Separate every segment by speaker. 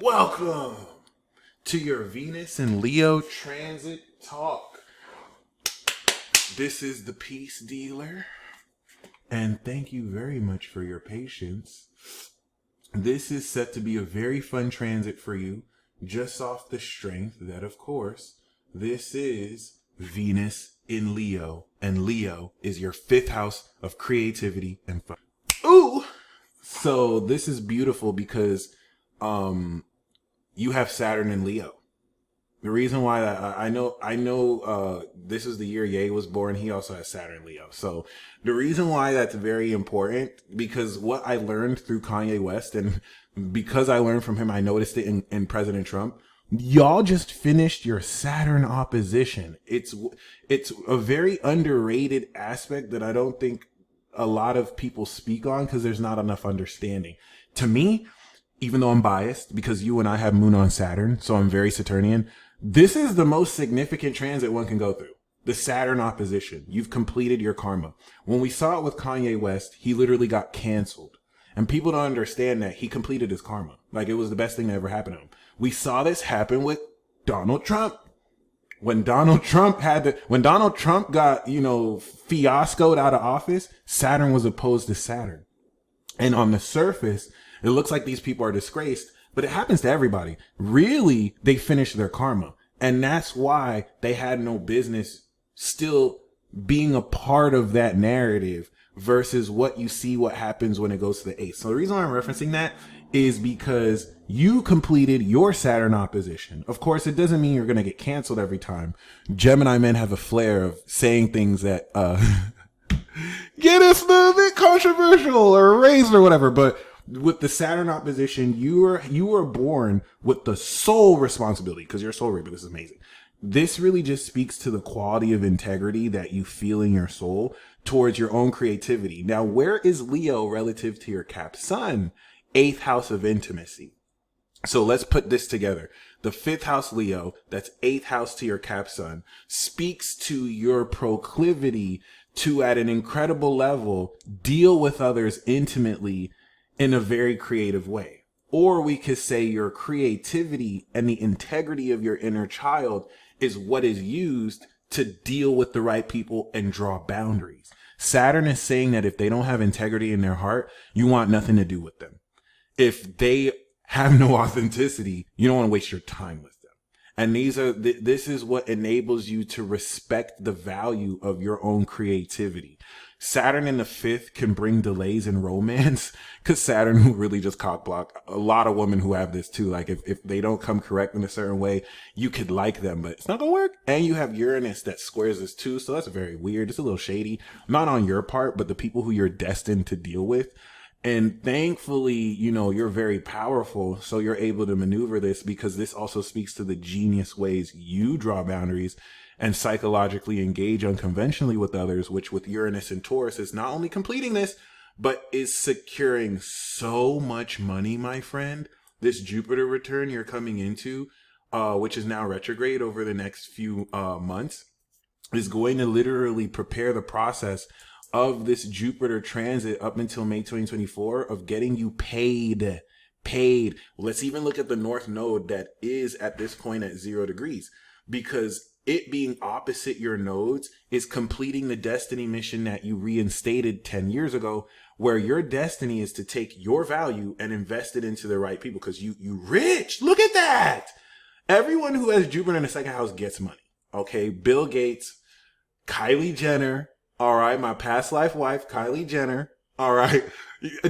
Speaker 1: Welcome to your Venus and Leo transit talk. This is the Peace Dealer, and thank you very much for your patience. This is set to be a very fun transit for you, just off the strength that, of course, this is Venus in Leo, and Leo is your fifth house of creativity and fun. Ooh! So this is beautiful because you have Saturn in Leo. The reason why I know this is the year Ye was born. He also has Saturn in Leo. So the reason why that's very important, because what I learned through Kanye West, and because I learned from him, I noticed it in President Trump. Y'all just finished your Saturn opposition. It's a very underrated aspect that I don't think a lot of people speak on because there's not enough understanding. To me, even though I'm biased because you and I have Moon on Saturn, so I'm very Saturnian, this is the most significant transit one can go through. The Saturn opposition. You've completed your karma. When we saw it with Kanye West, he literally got canceled. And people don't understand that he completed his karma. Like, it was the best thing that ever happened to him. We saw this happen with Donald Trump. When Donald Trump got, fiascoed out of office, Saturn was opposed to Saturn. And on the surface, it looks like these people are disgraced, but it happens to everybody. Really, they finished their karma. And that's why they had no business still being a part of that narrative versus what you see what happens when it goes to the eighth. So the reason why I'm referencing that is because you completed your Saturn opposition. Of course, it doesn't mean you're going to get canceled every time. Gemini men have a flair of saying things that get us a bit controversial or raised or whatever, but with the Saturn opposition, you were born with the sole responsibility, because you're a soul reaper. This is amazing. This really just speaks to the quality of integrity that you feel in your soul towards your own creativity. Now, where is Leo relative to your Cap Sun? Eighth house of intimacy. So let's put this together. The fifth house Leo, that's eighth house to your Cap Sun, speaks to your proclivity to, at an incredible level, deal with others intimately in a very creative way. Or we could say your creativity and the integrity of your inner child is what is used to deal with the right people and draw boundaries. Saturn is saying that if they don't have integrity in their heart, you want nothing to do with them. If they have no authenticity, you don't want to waste your time with them. And this is what enables you to respect the value of your own creativity. Saturn in the fifth can bring delays in romance because Saturn will really just cock block a lot of women who have this too. Like if they don't come correct in a certain way, you could like them, but it's not gonna work. And you have Uranus that squares this too. So that's very weird. It's a little shady, not on your part, but the people who you're destined to deal with. And thankfully, you're very powerful. So you're able to maneuver this because this also speaks to the genius ways you draw boundaries and psychologically engage unconventionally with others, which with Uranus and Taurus is not only completing this, but is securing so much money, my friend. This Jupiter return you're coming into, which is now retrograde over the next few months, is going to literally prepare the process of this Jupiter transit up until May 2024 of getting you paid. Let's even look at the North Node that is at this point at 0 degrees, because it being opposite your nodes is completing the destiny mission that you reinstated 10 years ago, where your destiny is to take your value and invest it into the right people because you rich. Look at that. Everyone who has Jupiter in the second house gets money. Okay. Bill Gates, Kylie Jenner. All right. My past life wife, Kylie Jenner. All right.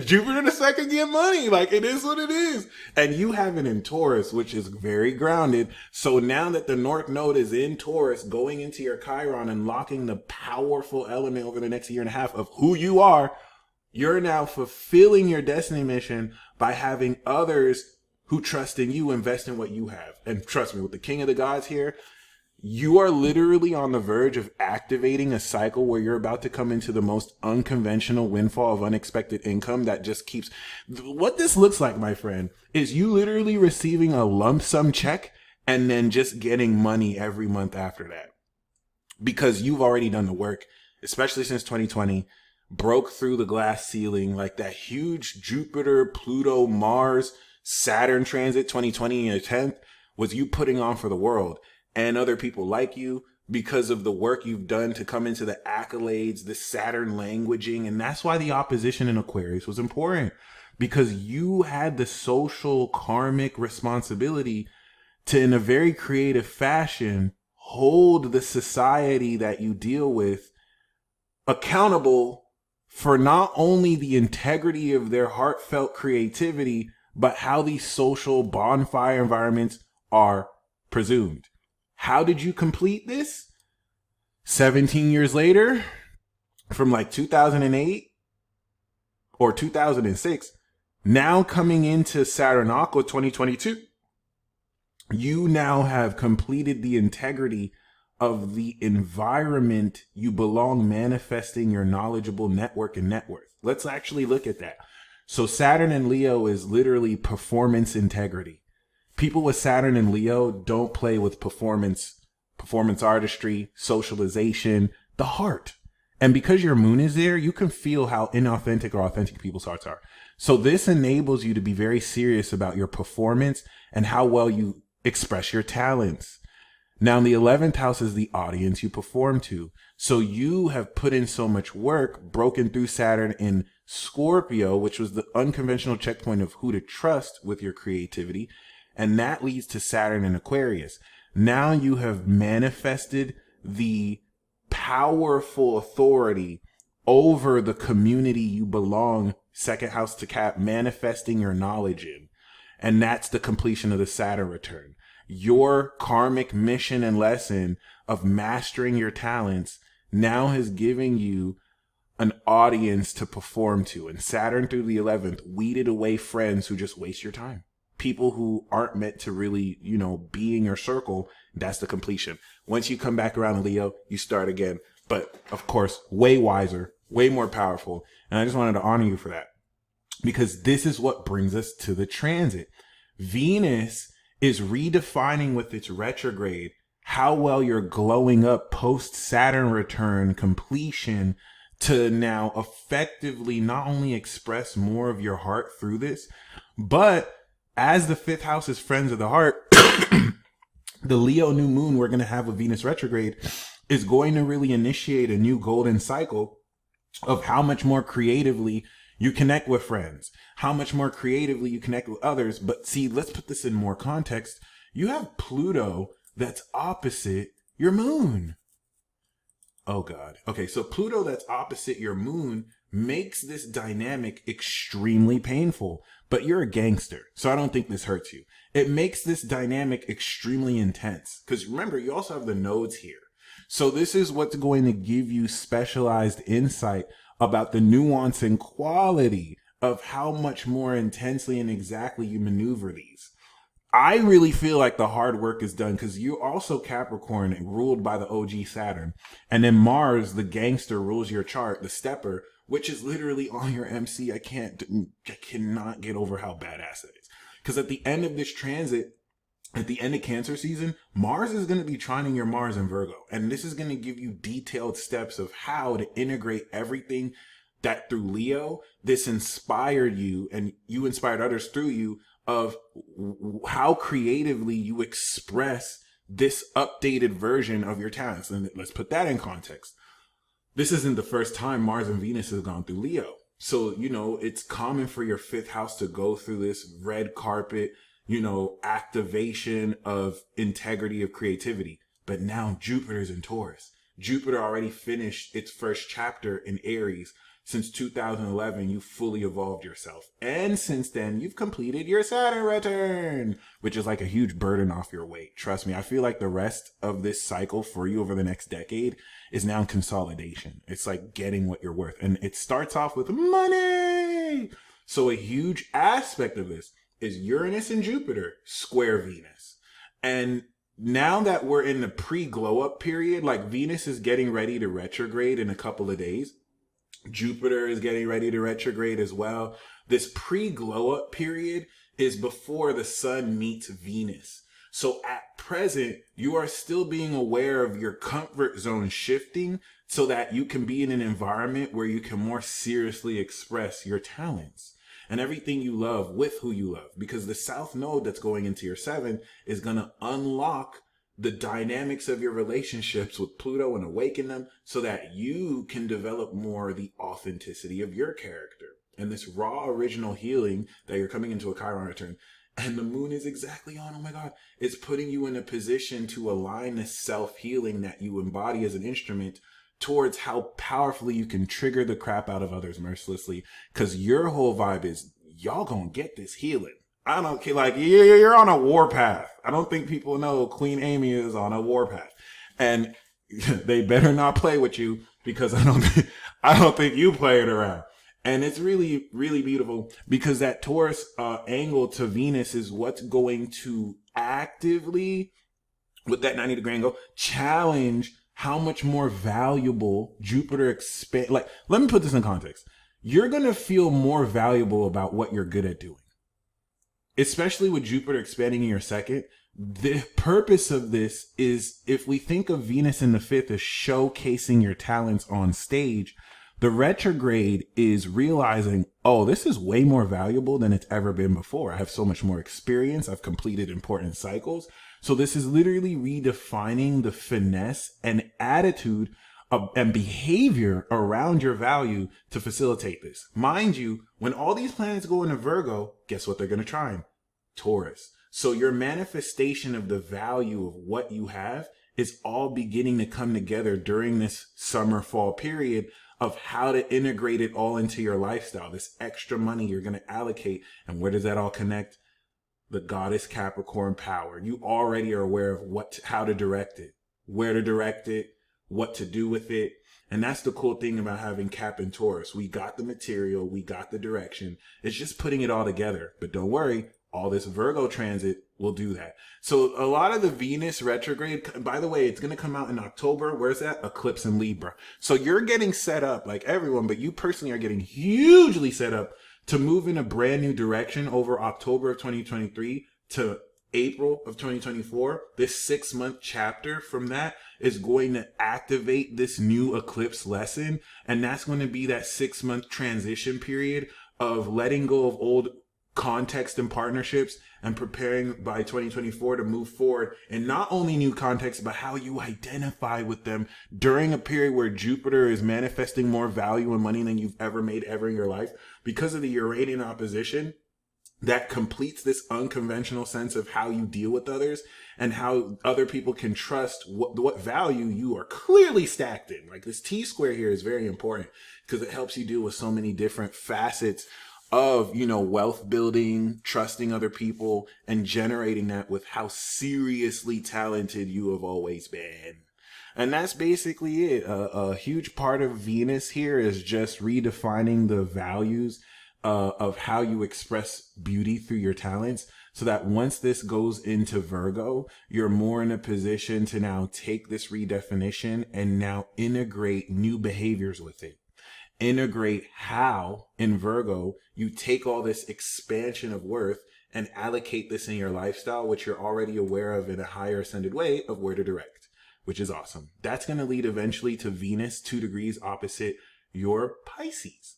Speaker 1: Jupiter in the second get money. Like, it is what it is. And you have it in Taurus, which is very grounded. So now that the North Node is in Taurus, going into your Chiron and locking the powerful element over the next year and a half of who you are, you're now fulfilling your destiny mission by having others who trust in you invest in what you have. And trust me, with the King of the Gods here, you are literally on the verge of activating a cycle where you're about to come into the most unconventional windfall of unexpected income that just keeps... What this looks like, my friend, is you literally receiving a lump sum check and then just getting money every month after that. Because you've already done the work, especially since 2020, broke through the glass ceiling, like that huge Jupiter, Pluto, Mars Saturn transit 2020 in your 10th was you putting on for the world, and other people like you because of the work you've done to come into the accolades, the Saturn languaging. And that's why the opposition in Aquarius was important, because you had the social karmic responsibility to, in a very creative fashion, hold the society that you deal with accountable for not only the integrity of their heartfelt creativity, but how these social bonfire environments are presumed. How did you complete this? 17 years later, from like 2008 or 2006, now coming into Saturn Aqua 2022, you now have completed the integrity of the environment you belong, manifesting your knowledgeable network and net worth. Let's actually look at that. So Saturn and Leo is literally performance integrity. People with Saturn and Leo don't play with performance artistry, socialization, the heart. And because your moon is there, you can feel how inauthentic or authentic people's hearts are. So this enables you to be very serious about your performance and how well you express your talents. Now, the 11th house is the audience you perform to. So you have put in so much work, broken through Saturn in Scorpio, which was the unconventional checkpoint of who to trust with your creativity. And that leads to Saturn in Aquarius. Now you have manifested the powerful authority over the community you belong, second house to Cap, manifesting your knowledge in. And that's the completion of the Saturn return. Your karmic mission and lesson of mastering your talents now has given you an audience to perform to. And Saturn through the 11th weeded away friends who just waste your time. People who aren't meant to really, be in your circle. That's the completion. Once you come back around to Leo, you start again. But of course, way wiser, way more powerful. And I just wanted to honor you for that, because this is what brings us to the transit. Venus is redefining with its retrograde how well you're glowing up post Saturn return completion to now effectively not only express more of your heart through this, but as the 5th house is friends of the heart, the Leo new moon we're going to have with Venus retrograde is going to really initiate a new golden cycle of how much more creatively you connect with friends, how much more creatively you connect with others. But see, let's put this in more context. You have Pluto that's opposite your moon. Oh God. Okay, so Pluto that's opposite your moon makes this dynamic extremely painful, but you're a gangster, so I don't think this hurts you. It makes this dynamic extremely intense, because remember, you also have the nodes here. So this is what's going to give you specialized insight about the nuance and quality of how much more intensely and exactly you maneuver these. I really feel like the hard work is done, because you're also Capricorn, ruled by the OG Saturn. And then Mars, the gangster, rules your chart, the stepper, which is literally on your MC. I cannot get over how badass it is. Because at the end of this transit, at the end of Cancer season, Mars is going to be trining your Mars in Virgo. And this is going to give you detailed steps of how to integrate everything that through Leo, this inspired you and you inspired others through you, of how creatively you express this updated version of your talents. And let's put that in context. This isn't the first time Mars and Venus has gone through Leo. So, it's common for your 5th house to go through this red carpet, activation of integrity of creativity. But now Jupiter's in Taurus. Jupiter already finished its first chapter in Aries. Since 2011, you fully evolved yourself. And since then, you've completed your Saturn return, which is like a huge burden off your weight. Trust me, I feel like the rest of this cycle for you over the next decade is now consolidation. It's like getting what you're worth. And it starts off with money. So a huge aspect of this is Uranus and Jupiter square Venus. And now that we're in the pre-glow up period, like Venus is getting ready to retrograde in a couple of days. Jupiter is getting ready to retrograde as well. This pre-glow up period is before the sun meets Venus. So at present, you are still being aware of your comfort zone shifting so that you can be in an environment where you can more seriously express your talents. and everything you love with who you love. Because the South Node that's going into your 7th is going to unlock the dynamics of your relationships with Pluto and awaken them so that you can develop more the authenticity of your character. And this raw original healing that you're coming into a Chiron return, and the moon is exactly on, oh my God, it's putting you in a position to align the self-healing that you embody as an instrument towards how powerfully you can trigger the crap out of others mercilessly. Because your whole vibe is, y'all gonna get this healing. I don't care, like, you're on a warpath. I don't think people know Queen Amy is on a warpath. And they better not play with you, because I don't think you play it around. And it's really, really beautiful, because that Taurus angle to Venus is what's going to actively, with that 90-degree angle, challenge how much more valuable Jupiter expand. Like, let me put this in context. You're going to feel more valuable about what you're good at doing, especially with Jupiter expanding in your 2nd. The purpose of this is, if we think of Venus in the 5th as showcasing your talents on stage, the retrograde is realizing, oh, this is way more valuable than it's ever been before. I have so much more experience. I've completed important cycles. So this is literally redefining the finesse and attitude and behavior around your value to facilitate this. Mind you, when all these planets go into Virgo, guess what they're going to trine? Taurus. So your manifestation of the value of what you have is all beginning to come together during this summer fall period of how to integrate it all into your lifestyle. This extra money you're going to allocate. And where does that all connect? The goddess Capricorn power. You already are aware of how to direct it, where to direct it, what to do with it. And that's the cool thing about having Cap and Taurus. We got the material, we got the direction. It's just putting it all together. But don't worry, all this Virgo transit will do that. So a lot of the Venus retrograde, by the way, it's going to come out in October. Where's that? Eclipse in Libra. So you're getting set up, like everyone, but you personally are getting hugely set up to move in a brand new direction over October of 2023 to April of 2024. This 6-month chapter from that is going to activate this new eclipse lesson. And that's going to be that 6-month transition period of letting go of old context and partnerships and preparing by 2024 to move forward in not only new context, but how you identify with them during a period where Jupiter is manifesting more value and money than you've ever made ever in your life because of the Uranian opposition. That completes this unconventional sense of how you deal with others and how other people can trust what value you are clearly stacked in. Like, this T-square here is very important because it helps you deal with so many different facets of, wealth building, trusting other people, and generating that with how seriously talented you have always been. And that's basically it. A huge part of Venus here is just redefining the values of how you express beauty through your talents, so that once this goes into Virgo, you're more in a position to now take this redefinition and now integrate new behaviors with it. Integrate how in Virgo you take all this expansion of worth and allocate this in your lifestyle, which you're already aware of in a higher ascended way of where to direct, which is awesome. That's going to lead eventually to Venus 2 degrees opposite your Pisces.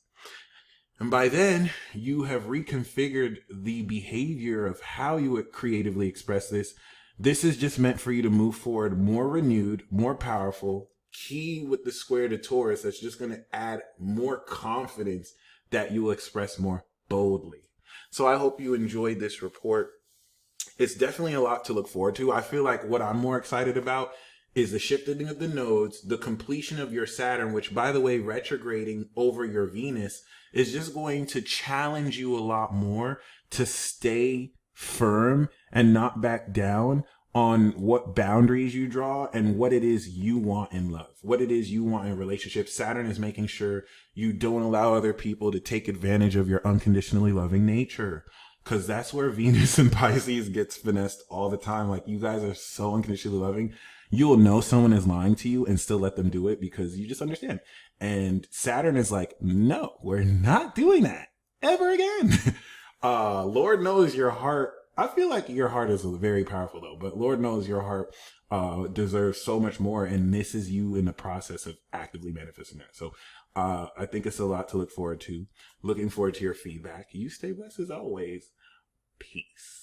Speaker 1: And by then, you have reconfigured the behavior of how you would creatively express this. This is just meant for you to move forward more renewed, more powerful. Key with the square to Taurus, that's just going to add more confidence that you will express more boldly. So I hope you enjoyed this report. It's definitely a lot to look forward to. I feel like what I'm more excited about is the shifting of the nodes, the completion of your Saturn, which, by the way, retrograding over your Venus is just going to challenge you a lot more to stay firm and not back down on what boundaries you draw and what it is you want in love, what it is you want in relationships. Saturn is making sure you don't allow other people to take advantage of your unconditionally loving nature, because that's where Venus and Pisces gets finessed all the time. Like, you guys are so unconditionally loving. You will know someone is lying to you and still let them do it because you just understand. And Saturn is like, no, we're not doing that ever again. Lord knows your heart I feel like your heart is very powerful though, but Lord knows your heart deserves so much more, and this is you in the process of actively manifesting that. So I think it's a lot to look forward to. Looking forward to your feedback. You stay blessed as always. Peace.